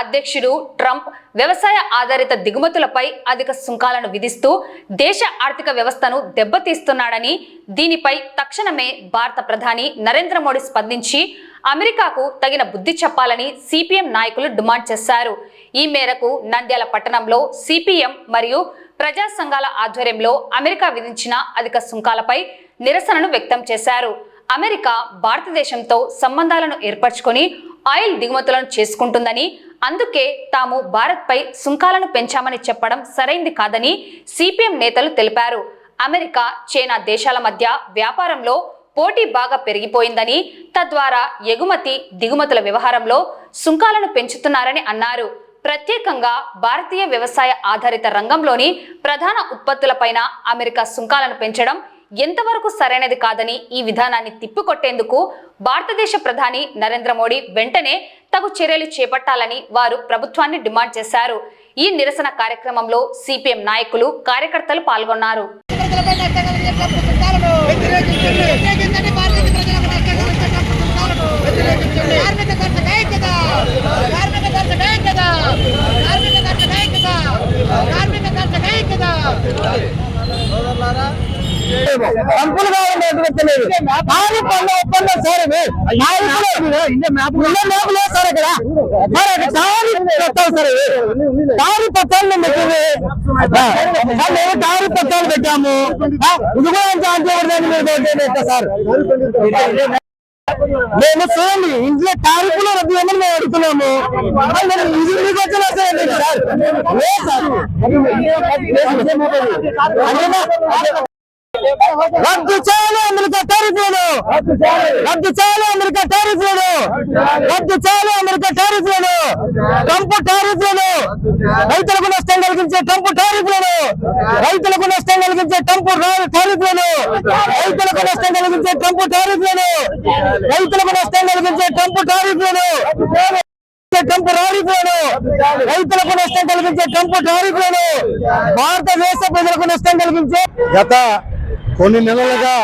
అధ్యక్షుడు ట్రంప్ వ్యవసాయ ఆధారిత దిగుమతులపై అధిక సుంకాలను విధిస్తూ దేశ ఆర్థిక వ్యవస్థను దెబ్బతీస్తున్నాడని, దీనిపై తక్షణమే భారత ప్రధాని నరేంద్ర మోడీ స్పందించి అమెరికాకు తగిన బుద్ధి చెప్పాలని సిపిఎం నాయకులు డిమాండ్ చేశారు. ఈ మేరకు నంద్యాల పట్టణంలో సిపిఎం మరియు ప్రజా సంఘాల ఆధ్వర్యంలో అమెరికా విధించిన అధిక సుంకాలపై నిరసనను వ్యక్తం చేశారు. అమెరికా భారతదేశంతో సంబంధాలను ఏర్పరచుకొని ఆయిల్ దిగుమతులను చేసుకుంటుందని, అందుకే తాము భారత్పై సుంకాలను పెంచామని చెప్పడం సరైంది కాదని సిపిఎం నేతలు తెలిపారు. అమెరికా, చైనా దేశాల మధ్య వ్యాపారంలో పోటీ బాగా పెరిగిపోయిందని, తద్వారా ఎగుమతి దిగుమతుల వ్యవహారంలో సుంకాలను పెంచుతున్నారని అన్నారు. ప్రత్యేకంగా భారతీయ వ్యవసాయ ఆధారిత రంగంలోని ప్రధాన ఉత్పత్తులపైన అమెరికా సుంకాలను పెంచడం ఎంతవరకు సరైనది కాదని, ఈ విధానాన్ని తిప్పికొట్టేందుకు భారతదేశ ప్రధాని నరేంద్ర మోడీ వెంటనే తగు చర్యలు చేపట్టాలని వారు ప్రభుత్వాన్ని డిమాండ్ చేశారు. ఈ నిరసన కార్యక్రమంలో సిపిఎం నాయకులు, కార్యకర్తలు పాల్గొన్నారు. సంపులుగా ఉండేది ఒప్పందం సార్, టారీ పత్రాలు పెట్టాము. ఇది కూడా సార్ మేము చూడండి, ఇంట్లో టారిఫ్లో రద్దు చేయమని మేము అడుగుతున్నాము. ఇది వచ్చినా సార్ రద్దు చేయాలి అమెరికా టారిఫ్లను, రద్దు చేయాలి అమెరికా టారిఫ్లను, రద్దు చేయాలి అమెరికా టారిఫ్లను, ట్రంప్ టారిఫ్లను, రైతులకు నష్టం కలిగించే ట్రంప్ టారిఫ్లను, రైతులకు నష్టం కలిగించే ట్రంప్ టారిఫ్లను, రైతులకు నష్టం కలిగించే ట్రంప్ టారిఫ్లను, రైతులకు నష్టం కలిగించే ట్రంప్ టారిఫ్లను, ట్రంప్ టారిఫ్లను, రైతులకు నష్టం కలిగించే ట్రంప్ టారిఫ్లను, భారతదేశ ప్రజలకు నష్టం కలిగించే. గత కొన్ని నెలలుగా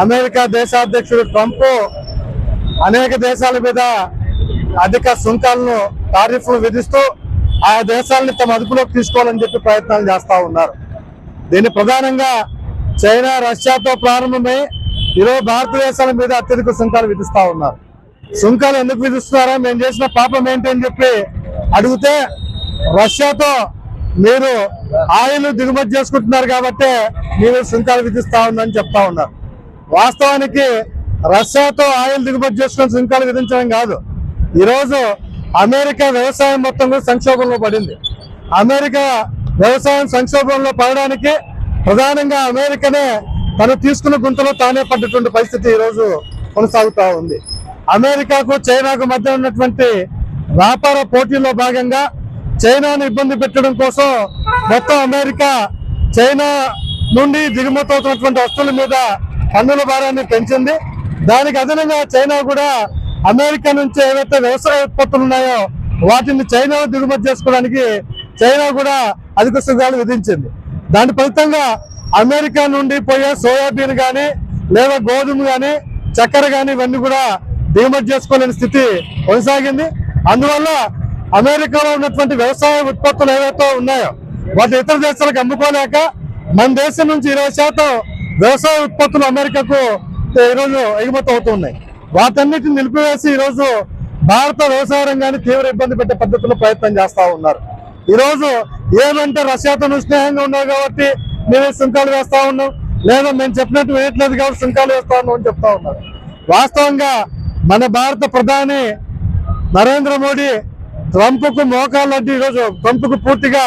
అమెరికా దేశాధ్యక్షుడు ట్రంప్ అనేక దేశాల మీద అధిక సుంకాలను, టారిఫ్లు విధిస్తూ ఆయా దేశాలని తమ అదుపులోకి తీసుకోవాలని చెప్పి ప్రయత్నాలు చేస్తూ ఉన్నారు. దీన్ని ప్రధానంగా చైనా, రష్యాతో ప్రారంభమై ఈరోజు భారతదేశాల మీద అత్యధిక సుంకాలు విధిస్తూ ఉన్నారు. సుంకాలు ఎందుకు విధిస్తున్నారో, మేము చేసిన పాపం ఏంటని చెప్పి అడిగితే, రష్యాతో మీరు ఆయిల్ దిగుమతి చేసుకుంటున్నారు కాబట్టి మీరు సుంకాలు విధిస్తా ఉందని చెప్తా ఉన్నారు. వాస్తవానికి రష్యాతో ఆయిల్ దిగుమతి చేసుకుని సుంకాలు విధించడం కాదు, ఈరోజు అమెరికా వ్యవసాయం మొత్తం కూడా సంక్షోభంలో పడింది. అమెరికా వ్యవసాయం సంక్షోభంలో పడడానికి ప్రధానంగా అమెరికానే తను తీసుకున్న గుంతలో తానే పడ్డటువంటి పరిస్థితి ఈరోజు కొనసాగుతూ ఉంది. అమెరికాకు, చైనాకు మధ్య ఉన్నటువంటి వ్యాపార పోటీలో భాగంగా చైనాను ఇబ్బంది పెట్టడం కోసం మొత్తం అమెరికా చైనా నుండి దిగుమతి అవుతున్నటువంటి వస్తువుల మీద పన్నుల భారాన్ని పెంచింది. దానికి అదనంగా చైనా కూడా అమెరికా నుంచి ఏవైతే వ్యవసాయ ఉత్పత్తులు ఉన్నాయో వాటిని చైనా దిగుమతి చేసుకోవడానికి చైనా కూడా అధిక సుంకాలు విధించింది. దాని ఫలితంగా అమెరికా నుండి పోయే సోయాబీన్ కానీ, లేదా గోధుమ కానీ, చక్కెర కానీ ఇవన్నీ కూడా దిగుమతి చేసుకోలేని స్థితి కొనసాగింది. అందువల్ల అమెరికాలో ఉన్నటువంటి వ్యవసాయ ఉత్పత్తులు ఏవైతే ఉన్నాయో వాటి ఇతర దేశాలకు అమ్ముకోలేక మన దేశం నుంచి 20% వ్యవసాయ ఉత్పత్తులు అమెరికాకు ఈరోజు ఎగుమతి అవుతున్నాయి. వాటన్నిటిని నిలిపివేసి ఈరోజు భారత వ్యవసాయ రంగాన్ని తీవ్ర ఇబ్బంది పెట్టే పద్ధతిలో ప్రయత్నం చేస్తూ ఉన్నారు. ఈరోజు ఏమంటే రష్యాతో స్నేహంగా ఉన్నాం కాబట్టి మేమే సుంకాలు వేస్తా ఉన్నాం, లేదా మేము చెప్పినట్టు వేయట్లేదు కాబట్టి సుంకాలు వేస్తా ఉన్నాం అని చెప్తా ఉన్నారు. వాస్తవంగా మన భారత ప్రధాని నరేంద్ర మోడీ ట్రంప్కు మోకాళ్ళంటే ఈరోజు ట్రంప్కు పూర్తిగా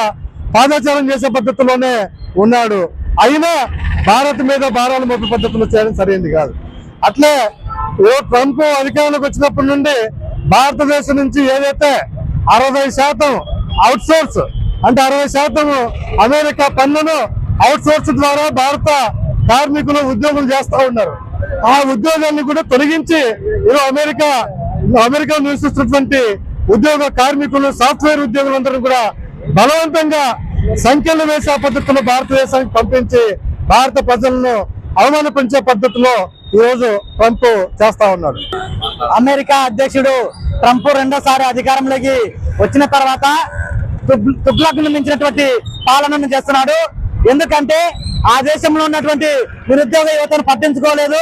పాదచారం చేసే పద్ధతిలోనే ఉన్నాడు. అయినా భారత్ మీద భారాలు మోపే పద్ధతిలో చేయడం సరైనది కాదు. అట్లే ట్రంప్ అధికారంలోకి వచ్చినప్పటి నుండి భారతదేశం నుంచి ఏదైతే 60% అవుట్సోర్స్ అంటే 60% అమెరికా పన్నును అవుట్సోర్స్ ద్వారా భారత కార్మికులు ఉద్యోగులు చేస్తూ ఉన్నారు. ఆ ఉద్యోగాన్ని కూడా తొలగించి ఈరోజు అమెరికా నివసిస్తున్నటువంటి ఉద్యోగ కార్మికులు, సాఫ్ట్వేర్ ఉద్యోగులందరూ కూడా బలవంతంగా సంఖ్యలు వేసే పద్ధతిలో భారతదేశానికి పంపించి భారత ప్రజలను అవమానపరిచే పద్ధతిలో ఈరోజు ట్రంప్ చేస్తా ఉన్నాడు. అమెరికా అధ్యక్షుడు ట్రంప్ రెండోసారి అధికారంలోకి వచ్చిన తర్వాత తుగ్లక్ను మించినటువంటి పాలనను చేస్తున్నాడు. ఎందుకంటే ఆ దేశంలో ఉన్నటువంటి నిరుద్యోగ యువతను పట్టించుకోలేదు,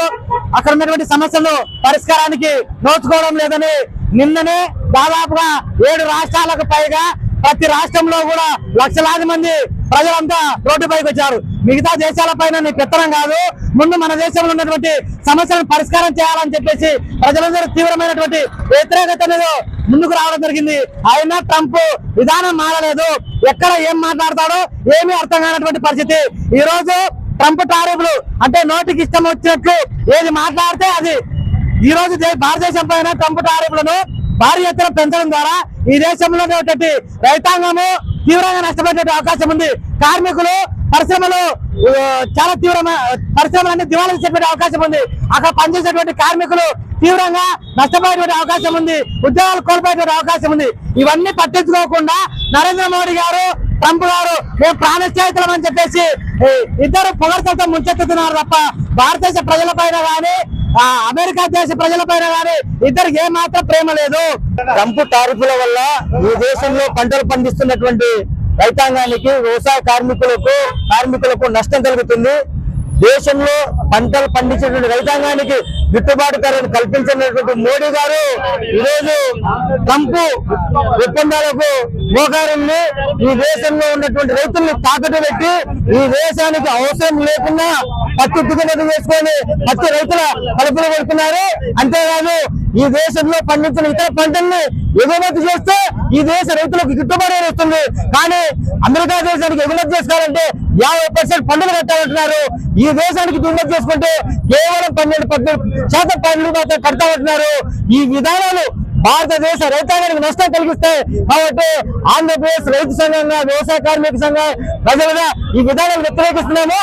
అక్కడ ఉన్నటువంటి సమస్యలు పరిష్కారానికి నోచుకోవడం లేదని నిన్ననే దాదాపుగా 7 రాష్ట్రాలకు పైగా ప్రతి రాష్ట్రంలో కూడా లక్షలాది మంది ప్రజలంతా రోడ్డుపైకి వచ్చారు. మిగతా దేశాల పైన నీ పెత్తనం కాదు, ముందు మన దేశంలో ఉన్నటువంటి సమస్యలను పరిష్కారం చేయాలని చెప్పేసి ప్రజలందరూ తీవ్రమైనటువంటి వ్యతిరేకత ముందుకు రావడం జరిగింది. అయినా ట్రంప్ విధానం మారలేదు. ఎక్కడ ఏం మాట్లాడతాడో ఏమీ అర్థం కానటువంటి పరిస్థితి. ఈ రోజు ట్రంప్ టారిఫ్లు అంటే నోటికి ఇష్టం వచ్చినట్లు ఏది మాట్లాడితే అది. ఈ రోజు భారతదేశం పైన ట్రంప్ టారిఫ్లను భారీ ఎత్తున పెంచడం ద్వారా ఈ దేశంలో ఉన్నటువంటి రైతాంగము తీవ్రంగా నష్టపోయే అవకాశం ఉంది. కార్మికులు పరిశ్రమలు చాలా తీవ్రమైన పరిశ్రమలన్నీ దివాళా తీసేటువంటి అవకాశం ఉంది. అక్కడ పనిచేసేటువంటి కార్మికులు తీవ్రంగా నష్టపోయేటువంటి అవకాశం ఉంది, ఉద్యోగాలు కోల్పోయేటువంటి అవకాశం ఉంది. ఇవన్నీ పట్టించుకోకుండా నరేంద్ర మోడీ గారు ట్రంప్ గారు మేము ప్రాణస్నేహితులం అని చెప్పేసి ఇద్దరు పొగడ్తలతో ముంచెత్తుతున్నారు తప్ప భారతదేశ ప్రజలపైన కానీ అమెరికా దేశ ప్రజలపైన కానీ ఇద్దరికి ఏ మాత్రం ప్రేమ లేదు. ట్రంప్ టారిఫ్ల వల్ల ఈ దేశంలో పంటలు పండిస్తున్నటువంటి రైతాంగానికి వ్యవసాయ కార్మికులకు నష్టం కలుగుతుంది. దేశంలో పంటలు పండించేటువంటి రైతాంగానికి గిట్టుబాటు ధరను కల్పించినటువంటి మోడీ గారు ఈరోజు ట్రంప్ ఒప్పందాలకు మోకారుంది. ఈ దేశంలో ఉన్నటువంటి రైతుల్ని తాకట్టు పెట్టి ఈ దేశానికి అవసరం లేకుండా పత్తి దిగుమతి చేసుకొని పత్తి రైతుల కలుపులు పెడుతున్నారు. అంతేకాదు ఈ దేశంలో పండించిన ఇతర పంటల్ని ఎగుమతి చేస్తే ఈ దేశ రైతులకు గిట్టుబాటు వస్తుంది. కానీ అమెరికా దేశానికి ఎగుమతి చేసుకోవాలంటే 50% పన్నులు కట్టాలంటున్నారు. ఈ దేశానికి దిగుమతి చేసుకుంటే కేవలం 12-14% పన్నులు మాత్రం కట్టాలంటున్నారు. ఈ విధానాలు భారతదేశ రైతాంగానికి నష్టం కలిగిస్తాయి. కాబట్టి ఆంధ్రప్రదేశ్ రైతు సంఘంగా వ్యవసాయ కార్మిక సంఘం ప్రజలుగా ఈ విధానాలు వ్యతిరేకిస్తున్నాము.